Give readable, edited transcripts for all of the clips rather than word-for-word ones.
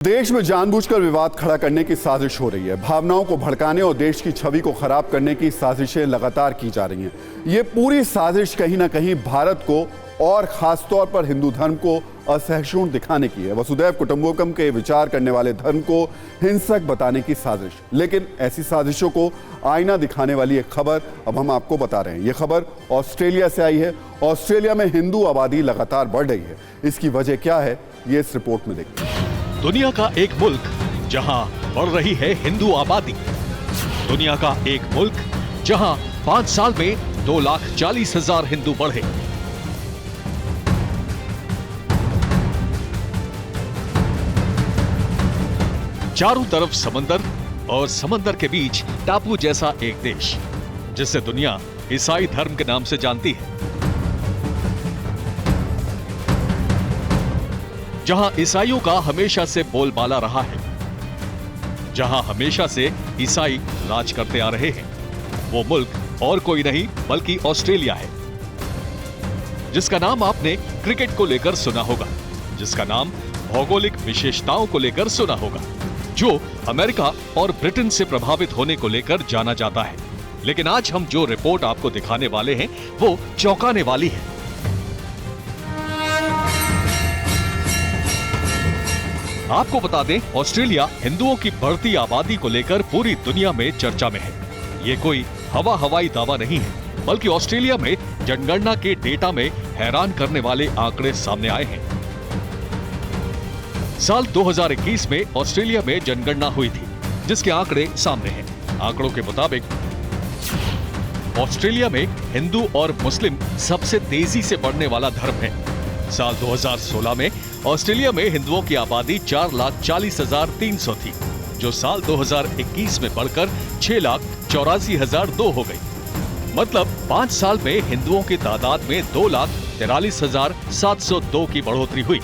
देश में जानबूझकर विवाद खड़ा करने की साजिश हो रही है। भावनाओं को भड़काने और देश की छवि को खराब करने की साजिशें लगातार की जा रही हैं। ये पूरी साजिश कहीं ना कहीं भारत को और खास तौर पर हिंदू धर्म को असहिष्णु दिखाने की है। वसुधैव कुटुंबकम के विचार करने वाले धर्म को हिंसक बताने की साजिश। लेकिन ऐसी साजिशों को आईना दिखाने वाली एक खबर अब हम आपको बता रहे हैं। ये खबर ऑस्ट्रेलिया से आई है। ऑस्ट्रेलिया में हिंदू आबादी लगातार बढ़ रही है। इसकी वजह क्या है, ये इस रिपोर्ट में देखते हैं। दुनिया का एक मुल्क जहां बढ़ रही है हिंदू आबादी। दुनिया का एक मुल्क जहां 5 साल में 2,40,000 हिंदू बढ़े। चारों तरफ समंदर और समंदर के बीच टापू जैसा एक देश जिसे दुनिया ईसाई धर्म के नाम से जानती है। जहां ईसाइयों का हमेशा से बोलबाला रहा है, जहां हमेशा से ईसाई राज करते आ रहे हैं, वो मुल्क और कोई नहीं बल्कि ऑस्ट्रेलिया है, जिसका नाम आपने क्रिकेट को लेकर सुना होगा, जिसका नाम भौगोलिक विशेषताओं को लेकर सुना होगा, जो अमेरिका और ब्रिटेन से प्रभावित होने को लेकर जाना जाता है। लेकिन आज हम जो रिपोर्ट आपको दिखाने वाले हैं वो चौंकाने वाली है। आपको बता दें, ऑस्ट्रेलिया हिंदुओं की बढ़ती आबादी को लेकर पूरी दुनिया में चर्चा में है। ये कोई हवाई दावा नहीं है, बल्कि ऑस्ट्रेलिया में जनगणना के डेटा में हैरान करने वाले आंकड़े सामने आए हैं। साल 2021 में ऑस्ट्रेलिया में जनगणना हुई थी, जिसके आंकड़े सामने हैं। आंकड़ों के मुताबिक ऑस्ट्रेलिया में हिंदू और मुस्लिम सबसे तेजी से बढ़ने वाला धर्म है। साल 2016 में ऑस्ट्रेलिया में हिंदुओं की आबादी 4,40,300 थी, जो साल 2021 में बढ़कर 6,84,002 हो गई। मतलब 5 साल में हिंदुओं की तादाद में 2,43,702 की बढ़ोतरी हुई।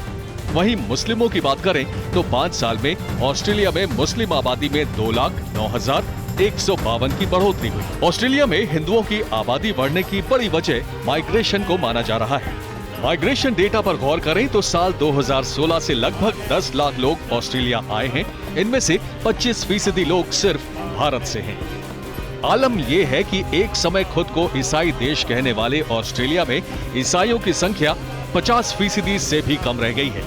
वहीं मुस्लिमों की बात करें तो 5 साल में ऑस्ट्रेलिया में मुस्लिम आबादी में 2,09,152 की बढ़ोतरी हुई। ऑस्ट्रेलिया में हिंदुओं की आबादी बढ़ने की बड़ी वजह माइग्रेशन को माना जा रहा है। माइग्रेशन डेटा पर गौर करें तो साल 2016 से लगभग 10 लाख लोग ऑस्ट्रेलिया आए हैं। इनमें से 25% लोग सिर्फ भारत से हैं। आलम यह है कि एक समय खुद को ईसाई देश कहने वाले ऑस्ट्रेलिया में ईसाइयों की संख्या 50% से भी कम रह गई है।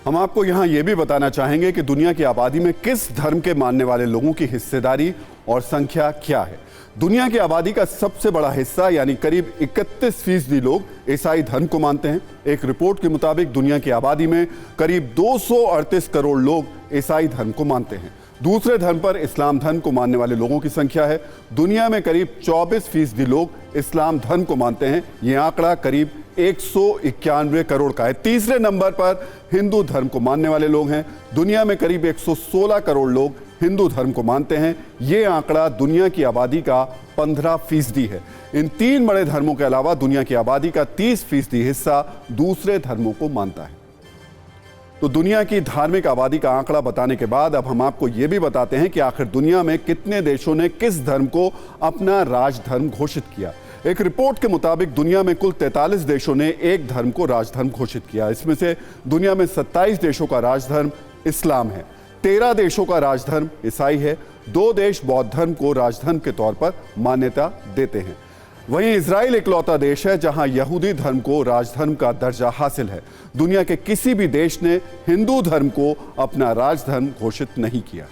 हम आपको यहाँ ये भी बताना चाहेंगे कि दुनिया की आबादी में किस धर्म के मानने वाले लोगों की हिस्सेदारी और संख्या क्या है। दुनिया की आबादी का सबसे बड़ा हिस्सा यानी करीब 31% लोग ईसाई धर्म को मानते हैं। एक रिपोर्ट के मुताबिक दुनिया की आबादी में करीब 238 करोड़ लोग ईसाई धर्म को मानते हैं। दूसरे धर्म पर इस्लाम धर्म को मानने वाले लोगों की संख्या है। दुनिया में करीब 24% लोग इस्लाम धर्म को मानते हैं। यह आंकड़ा करीब 191 करोड़ का है। तीसरे नंबर पर हिंदू धर्म को मानने वाले लोग हैं। दुनिया में करीब 116 करोड़ लोग हिंदू धर्म को मानते हैं। ये आंकड़ा दुनिया की आबादी का 15% है। इन 3 बड़े धर्मों के अलावा दुनिया की आबादी का 30% हिस्सा दूसरे धर्मों को मानता है। तो दुनिया की धार्मिक आबादी का आंकड़ा बताने के बाद अब हम आपको यह भी बताते हैं कि आखिर दुनिया में कितने देशों ने किस धर्म को अपना राजधर्म घोषित किया। एक रिपोर्ट के मुताबिक दुनिया में कुल 43 देशों ने एक धर्म को राजधर्म घोषित किया। इसमें से दुनिया में 27 देशों का राजधर्म इस्लाम है, 13 देशों का राजधर्म ईसाई है, 2 देश बौद्ध धर्म को राजधर्म के तौर पर मान्यता देते हैं। वहीं इजराइल इकलौता देश है जहां यहूदी धर्म को राजधर्म का दर्जा हासिल है। दुनिया के किसी भी देश ने हिंदू धर्म को अपना राजधर्म घोषित नहीं किया।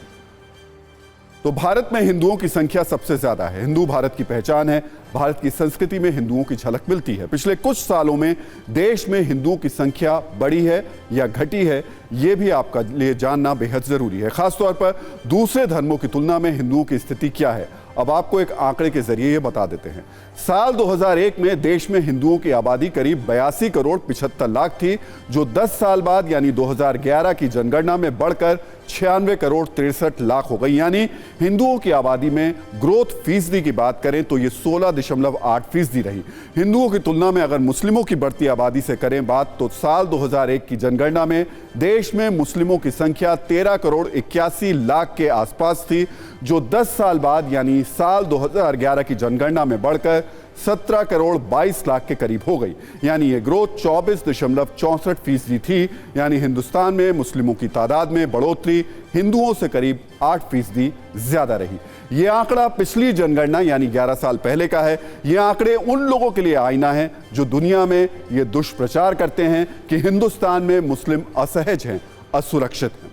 तो भारत में हिंदुओं की संख्या सबसे ज्यादा है। हिंदू भारत की पहचान है। भारत की संस्कृति में हिंदुओं की झलक मिलती है। पिछले कुछ सालों में देश में हिंदुओं की संख्या बढ़ी है या घटी है, यह भी आपका लिए जानना बेहद जरूरी है। खासतौर पर दूसरे धर्मों की तुलना में हिंदुओं की स्थिति क्या है, अब आपको एक आंकड़े के जरिए ये बता देते हैं। साल 2001 में देश में हिंदुओं की आबादी करीब 82 करोड़ 75 लाख थी, जो 10 साल बाद यानी 2011 की जनगणना में बढ़कर 96 करोड़ 63 लाख हो गई। यानी हिंदुओं की आबादी में ग्रोथ फीसदी की बात करें तो ये 16.8% रही। हिंदुओं की तुलना में अगर मुस्लिमों की बढ़ती आबादी से करें बात तो साल 2001 की जनगणना में देश में मुस्लिमों की संख्या 13 करोड़ 81 लाख के आसपास थी, जो 10 साल बाद यानी साल 2011 की जनगणना में बढ़कर 17 करोड़ 22 लाख के करीब हो गई। यानी ये ग्रोथ 24.64% थी। यानी हिंदुस्तान में मुस्लिमों की तादाद में बढ़ोतरी हिंदुओं से करीब 8% ज्यादा रही। ये आंकड़ा पिछली जनगणना यानी 11 साल पहले का है। ये आंकड़े उन लोगों के लिए आईना है जो दुनिया में ये दुष्प्रचार करते हैं कि हिंदुस्तान में मुस्लिम असहज हैं, असुरक्षित हैं।